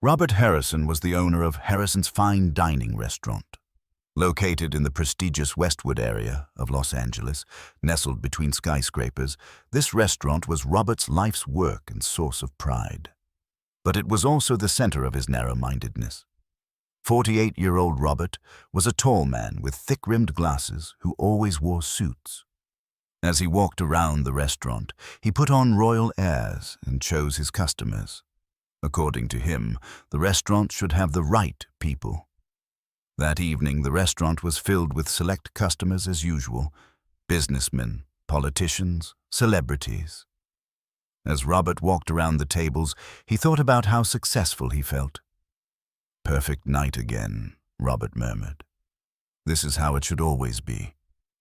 Robert Harrison was the owner of Harrison's Fine Dining Restaurant. Located in the prestigious Westwood area of Los Angeles, nestled between skyscrapers, this restaurant was Robert's life's work and source of pride. But it was also the center of his narrow-mindedness. 48-year-old Robert was a tall man with thick-rimmed glasses who always wore suits. As he walked around the restaurant, he put on royal airs and chose his customers. According to him, the restaurant should have the right people. That evening, the restaurant was filled with select customers as usual: businessmen, politicians, celebrities. As Robert walked around the tables, he thought about how successful he felt. "Perfect night again," Robert murmured. "This is how it should always be.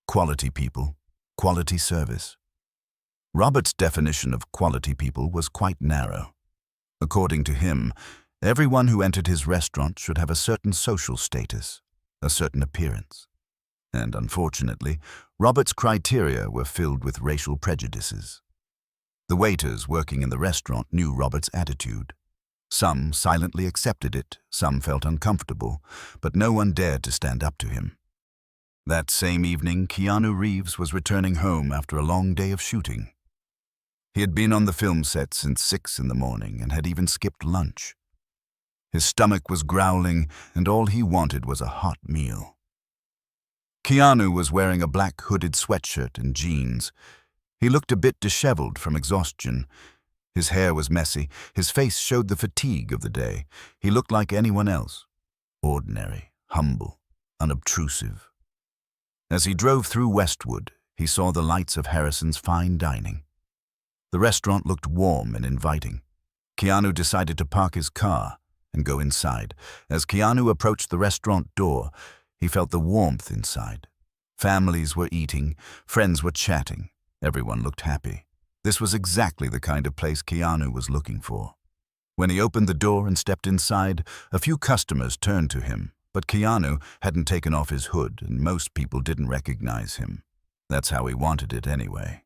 Quality people, quality service." Robert's definition of quality people was quite narrow. According to him, everyone who entered his restaurant should have a certain social status, a certain appearance. And unfortunately, Robert's criteria were filled with racial prejudices. The waiters working in the restaurant knew Robert's attitude. Some silently accepted it, some felt uncomfortable, but no one dared to stand up to him. That same evening, Keanu Reeves was returning home after a long day of shooting. He had been on the film set since 6 in the morning and had even skipped lunch. His stomach was growling, and all he wanted was a hot meal. Keanu was wearing a black hooded sweatshirt and jeans. He looked a bit disheveled from exhaustion. His hair was messy. His face showed the fatigue of the day. He looked like anyone else. Ordinary, humble, unobtrusive. As he drove through Westwood, he saw the lights of Harrison's Fine Dining. The restaurant looked warm and inviting. Keanu decided to park his car and go inside. As Keanu approached the restaurant door, he felt the warmth inside. Families were eating, friends were chatting. Everyone looked happy. This was exactly the kind of place Keanu was looking for. When he opened the door and stepped inside, a few customers turned to him, but Keanu hadn't taken off his hood, and most people didn't recognize him. That's how he wanted it anyway.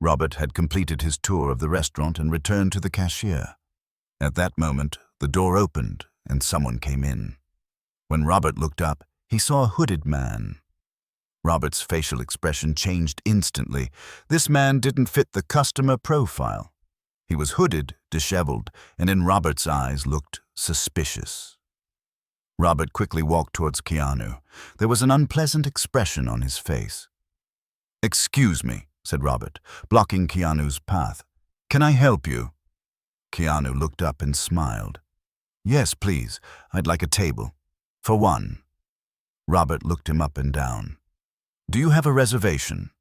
Robert had completed his tour of the restaurant and returned to the cashier. At that moment, the door opened and someone came in. When Robert looked up, he saw a hooded man. Robert's facial expression changed instantly. This man didn't fit the customer profile. He was hooded, disheveled, and in Robert's eyes looked suspicious. Robert quickly walked towards Keanu. There was an unpleasant expression on his face. "Excuse me," said Robert, blocking Keanu's path. "Can I help you?" Keanu looked up and smiled. "Yes, please. I'd like a table. For one." Robert looked him up and down. "Do you have a reservation?"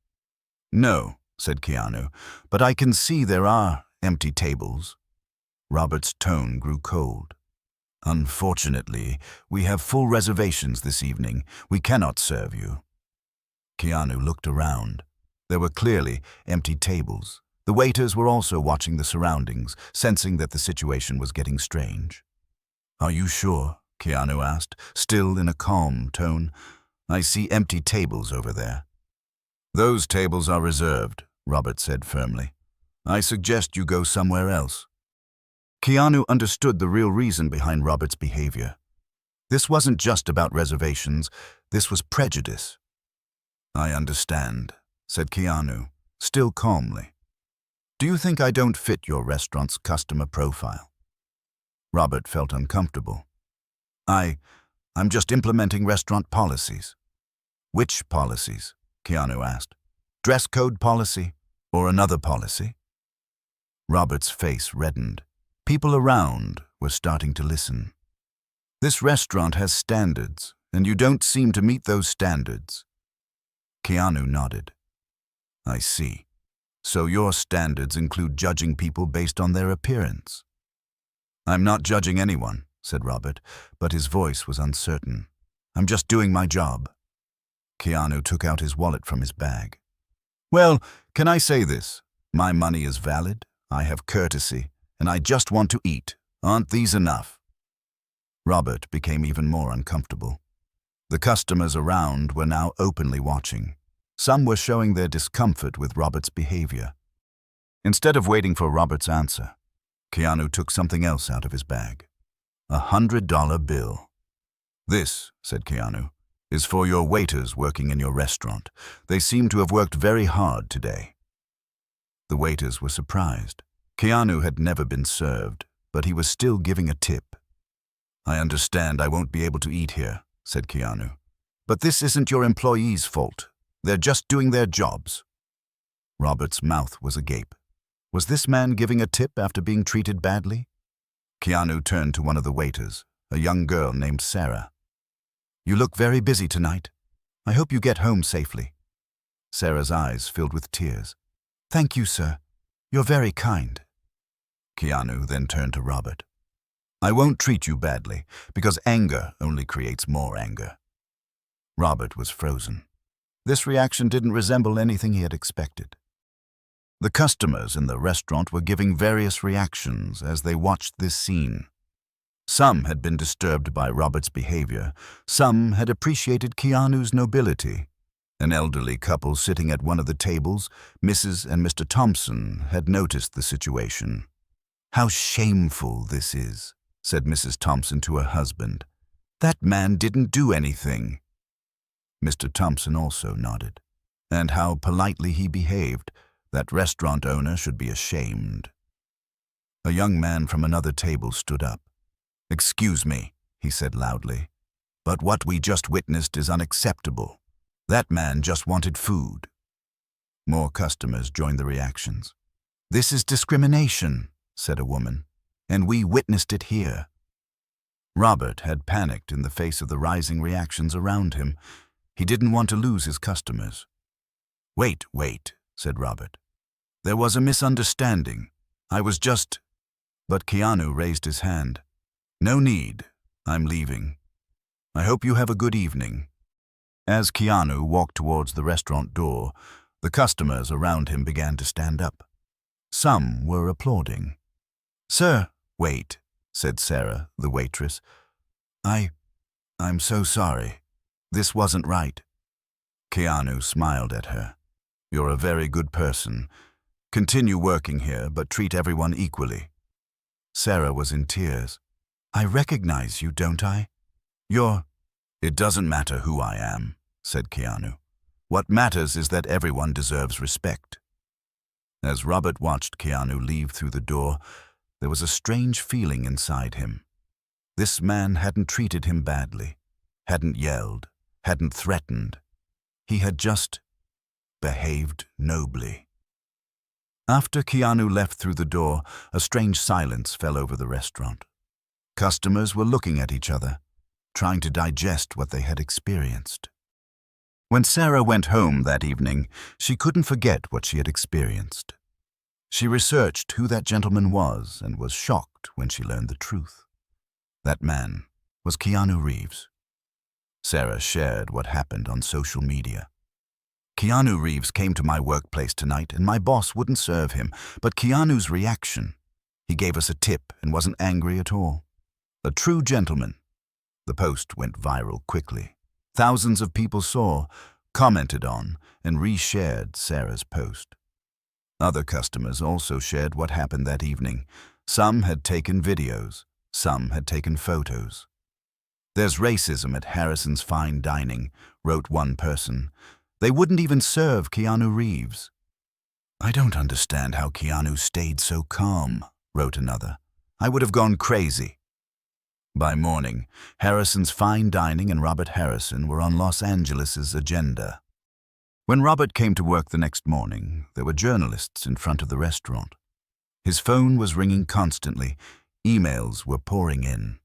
"No," said Keanu, "but I can see there are empty tables." Robert's tone grew cold. "Unfortunately, we have full reservations this evening. We cannot serve you." Keanu looked around. There were clearly empty tables. The waiters were also watching the surroundings, sensing that the situation was getting strange. "Are you sure?" Keanu asked, still in a calm tone. "I see empty tables over there." "Those tables are reserved," Robert said firmly. "I suggest you go somewhere else." Keanu understood the real reason behind Robert's behavior. This wasn't just about reservations, this was prejudice. "I understand," said Keanu, still calmly. "Do you think I don't fit your restaurant's customer profile?" Robert felt uncomfortable. I'm just implementing restaurant policies." "Which policies?" Keanu asked. "Dress code policy or another policy?" Robert's face reddened. People around were starting to listen. "This restaurant has standards, and you don't seem to meet those standards." Keanu nodded. "I see. So your standards include judging people based on their appearance." "I'm not judging anyone," said Robert, but his voice was uncertain. "I'm just doing my job." Keanu took out his wallet from his bag. "Well, can I say this? My money is valid, I have courtesy, and I just want to eat. Aren't these enough?" Robert became even more uncomfortable. The customers around were now openly watching. Some were showing their discomfort with Robert's behavior. Instead of waiting for Robert's answer, Keanu took something else out of his bag. $100 bill. "This," said Keanu, "is for your waiters working in your restaurant. They seem to have worked very hard today." The waiters were surprised. Keanu had never been served, but he was still giving a tip. "I understand I won't be able to eat here," said Keanu. "But this isn't your employees' fault. They're just doing their jobs." Robert's mouth was agape. Was this man giving a tip after being treated badly? Keanu turned to one of the waiters, a young girl named Sarah. "You look very busy tonight. I hope you get home safely." Sarah's eyes filled with tears. "Thank you, sir. You're very kind." Keanu then turned to Robert. "I won't treat you badly, because anger only creates more anger." Robert was frozen. This reaction didn't resemble anything he had expected. The customers in the restaurant were giving various reactions as they watched this scene. Some had been disturbed by Robert's behavior. Some had appreciated Keanu's nobility. An elderly couple sitting at one of the tables, Mrs. and Mr. Thompson, had noticed the situation. "How shameful this is," said Mrs. Thompson to her husband. "That man didn't do anything." Mr. Thompson also nodded. "And how politely he behaved. That restaurant owner should be ashamed." A young man from another table stood up. "Excuse me," he said loudly, "but what we just witnessed is unacceptable. That man just wanted food." More customers joined the reactions. "This is discrimination," said a woman, "and we witnessed it here." Robert had panicked in the face of the rising reactions around him. He didn't want to lose his customers. Wait, said Robert. "There was a misunderstanding. I was just—" But Keanu raised his hand. "No need. I'm leaving. I hope you have a good evening." As Keanu walked towards the restaurant door, the customers around him began to stand up. Some were applauding. "Sir," "Wait," said Sarah, the waitress. I'm so sorry. This wasn't right." Keanu smiled at her. "You're a very good person. Continue working here, but treat everyone equally." Sarah was in tears. "I recognize you, don't I? It doesn't matter who I am," said Keanu. "What matters is that everyone deserves respect." As Robert watched Keanu leave through the door, there was a strange feeling inside him. This man hadn't treated him badly, hadn't yelled, hadn't threatened. He had just behaved nobly. After Keanu left through the door, a strange silence fell over the restaurant. Customers were looking at each other, trying to digest what they had experienced. When Sarah went home that evening, she couldn't forget what she had experienced. She researched who that gentleman was and was shocked when she learned the truth. That man was Keanu Reeves. Sarah shared what happened on social media. "Keanu Reeves came to my workplace tonight and my boss wouldn't serve him, but Keanu's reaction, he gave us a tip and wasn't angry at all. A true gentleman." The post went viral quickly. Thousands of people saw, commented on, and reshared Sarah's post. Other customers also shared what happened that evening. Some had taken videos, some had taken photos. "There's racism at Harrison's Fine Dining," wrote one person. "They wouldn't even serve Keanu Reeves." "I don't understand how Keanu stayed so calm," wrote another. "I would have gone crazy." By morning, Harrison's Fine Dining and Robert Harrison were on Los Angeles' agenda. When Robert came to work the next morning, there were journalists in front of the restaurant. His phone was ringing constantly. Emails were pouring in.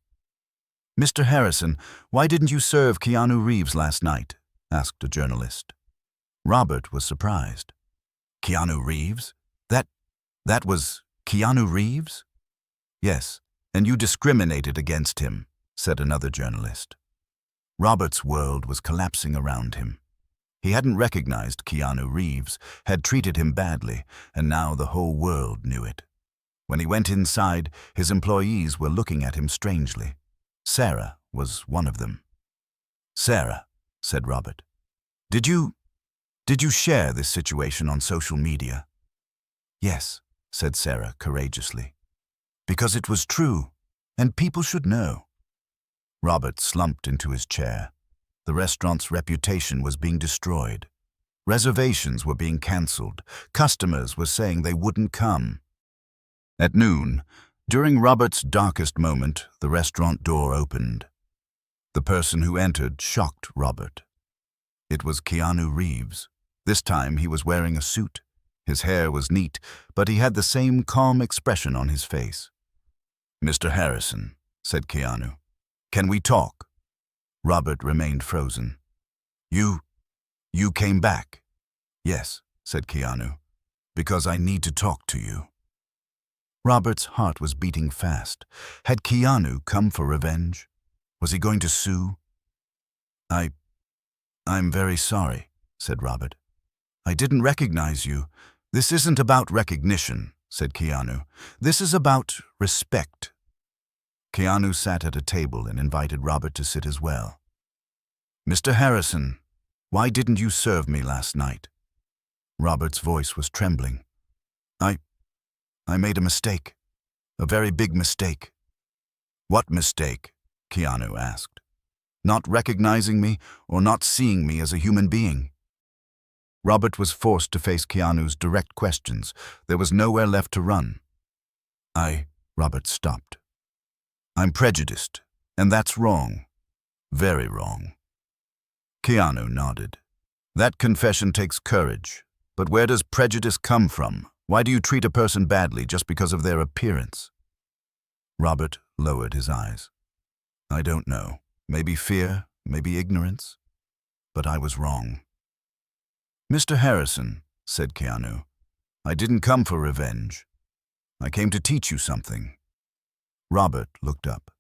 "Mr. Harrison, why didn't you serve Keanu Reeves last night?" asked a journalist. Robert was surprised. "Keanu Reeves? That was Keanu Reeves?" "Yes. And you discriminated against him," said another journalist. Robert's world was collapsing around him. He hadn't recognized Keanu Reeves, had treated him badly, and now the whole world knew it. When he went inside, his employees were looking at him strangely. Sarah was one of them. "Sarah," said Robert, Did you share this situation on social media?" "Yes," said Sarah courageously. "Because it was true, and people should know." Robert slumped into his chair. The restaurant's reputation was being destroyed. Reservations were being cancelled. Customers were saying they wouldn't come. At noon, during Robert's darkest moment, the restaurant door opened. The person who entered shocked Robert. It was Keanu Reeves. This time he was wearing a suit. His hair was neat, but he had the same calm expression on his face. "Mr. Harrison," said Keanu, "can we talk?" Robert remained frozen. You came back?" "Yes," said Keanu, "because I need to talk to you." Robert's heart was beating fast. Had Keanu come for revenge? Was he going to sue? I'm very sorry," said Robert. "I didn't recognize you." "This isn't about recognition," said Keanu. "This is about respect." Keanu sat at a table and invited Robert to sit as well. "Mr. Harrison, why didn't you serve me last night?" Robert's voice was trembling. I made a mistake. A very big mistake." "What mistake?" Keanu asked. "Not recognizing me or not seeing me as a human being?" Robert was forced to face Keanu's direct questions. There was nowhere left to run. Robert stopped. "I'm prejudiced, and that's wrong. Very wrong." Keanu nodded. "That confession takes courage. But where does prejudice come from? Why do you treat a person badly just because of their appearance?" Robert lowered his eyes. "I don't know. Maybe fear, maybe ignorance. But I was wrong." "Mr. Harrison," said Keanu, "I didn't come for revenge. I came to teach you something." Robert looked up.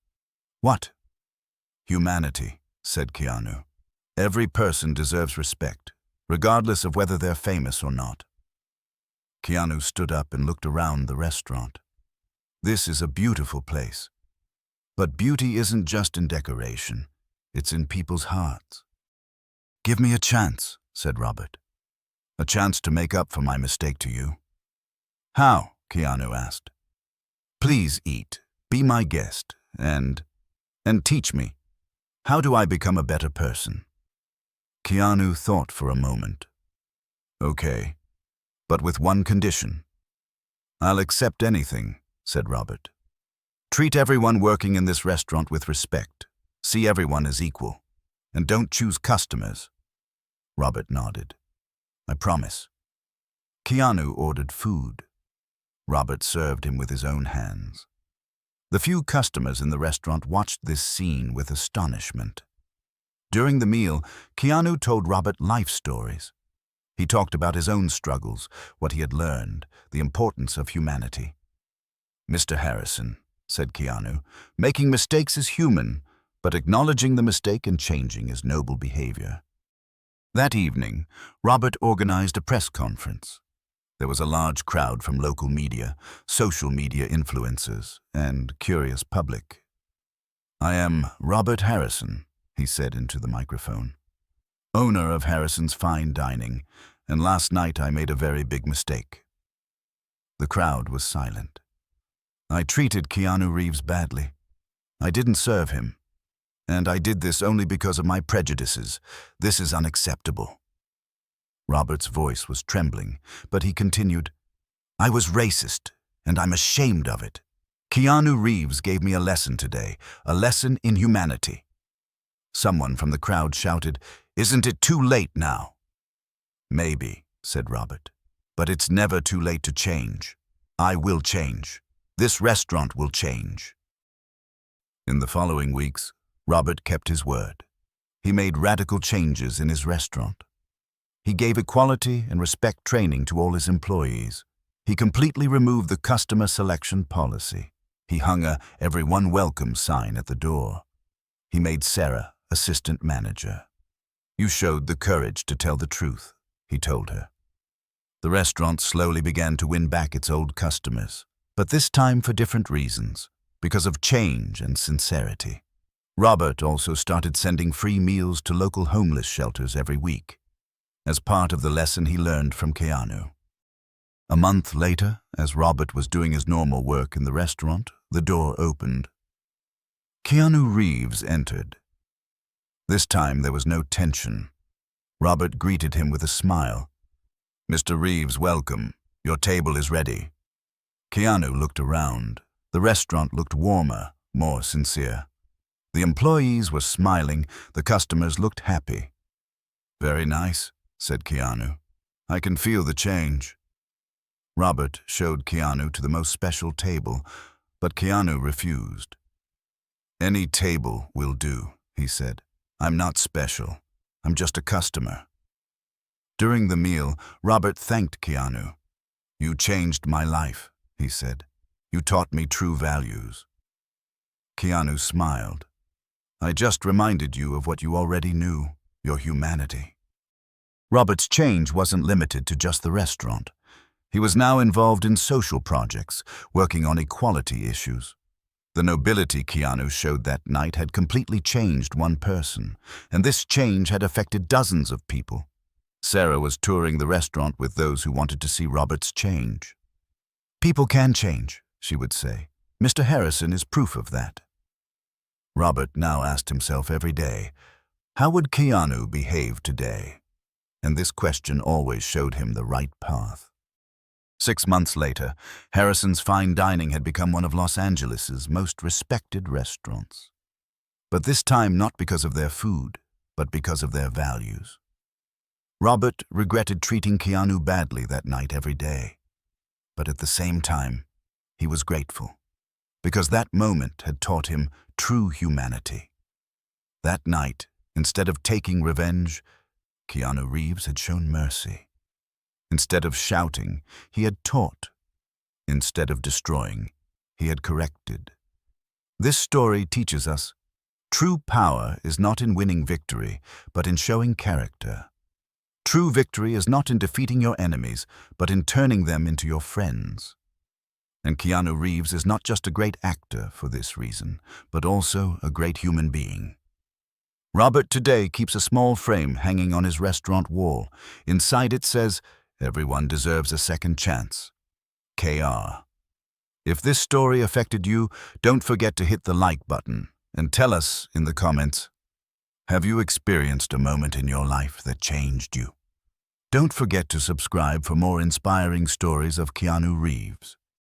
"What?" "Humanity," said Keanu. "Every person deserves respect, regardless of whether they're famous or not." Keanu stood up and looked around the restaurant. "This is a beautiful place. But beauty isn't just in decoration. It's in people's hearts." "Give me a chance," said Robert. "A chance to make up for my mistake to you." "How?" Keanu asked. "Please eat, be my guest, and teach me. How do I become a better person?" Keanu thought for a moment. "Okay, but with one condition." "I'll accept anything," said Robert. "Treat everyone working in this restaurant with respect. See everyone as equal. And don't choose customers." Robert nodded. "I promise." Keanu ordered food. Robert served him with his own hands. The few customers in the restaurant watched this scene with astonishment. During the meal, Keanu told Robert life stories. He talked about his own struggles, what he had learned, the importance of humanity. "Mr. Harrison," said Keanu, "making mistakes is human, but acknowledging the mistake and changing is noble behavior." That evening, Robert organized a press conference. There was a large crowd from local media, social media influencers, and curious public. "I am Robert Harrison," he said into the microphone, "owner of Harrison's Fine Dining, and last night I made a very big mistake." The crowd was silent. "I treated Keanu Reeves badly. I didn't serve him. And I did this only because of my prejudices. This is unacceptable." Robert's voice was trembling, but he continued, "I was racist, and I'm ashamed of it. Keanu Reeves gave me a lesson today, a lesson in humanity." Someone from the crowd shouted, "Isn't it too late now?" "Maybe," said Robert, "but it's never too late to change. I will change. This restaurant will change." In the following weeks, Robert kept his word. He made radical changes in his restaurant. He gave equality and respect training to all his employees. He completely removed the customer selection policy. He hung a "Everyone Welcome" sign at the door. He made Sarah assistant manager. "You showed the courage to tell the truth," he told her. The restaurant slowly began to win back its old customers, but this time for different reasons, because of change and sincerity. Robert also started sending free meals to local homeless shelters every week, as part of the lesson he learned from Keanu. A month later, as Robert was doing his normal work in the restaurant, the door opened. Keanu Reeves entered. This time there was no tension. Robert greeted him with a smile. "Mr. Reeves, welcome. Your table is ready." Keanu looked around. The restaurant looked warmer, more sincere. The employees were smiling, the customers looked happy. "Very nice," said Keanu. "I can feel the change." Robert showed Keanu to the most special table, but Keanu refused. "Any table will do," he said. "I'm not special. I'm just a customer." During the meal, Robert thanked Keanu. "You changed my life," he said. "You taught me true values." Keanu smiled. "I just reminded you of what you already knew, your humanity." Robert's change wasn't limited to just the restaurant. He was now involved in social projects, working on equality issues. The nobility Keanu showed that night had completely changed one person, and this change had affected dozens of people. Sarah was touring the restaurant with those who wanted to see Robert's change. "People can change," she would say. "Mr. Harrison is proof of that." Robert now asked himself every day, how would Keanu behave today? And this question always showed him the right path. 6 months later, Harrison's Fine Dining had become one of Los Angeles' most respected restaurants. But this time not because of their food, but because of their values. Robert regretted treating Keanu badly that night every day. But at the same time, he was grateful, because that moment had taught him true humanity. That night, instead of taking revenge, Keanu Reeves had shown mercy. Instead of shouting, he had taught. Instead of destroying, he had corrected. This story teaches us, true power is not in winning victory, but in showing character. True victory is not in defeating your enemies, but in turning them into your friends. And Keanu Reeves is not just a great actor for this reason, but also a great human being. Robert today keeps a small frame hanging on his restaurant wall. Inside it says, "Everyone deserves a second chance. KR." If this story affected you, don't forget to hit the like button and tell us in the comments, have you experienced a moment in your life that changed you? Don't forget to subscribe for more inspiring stories of Keanu Reeves.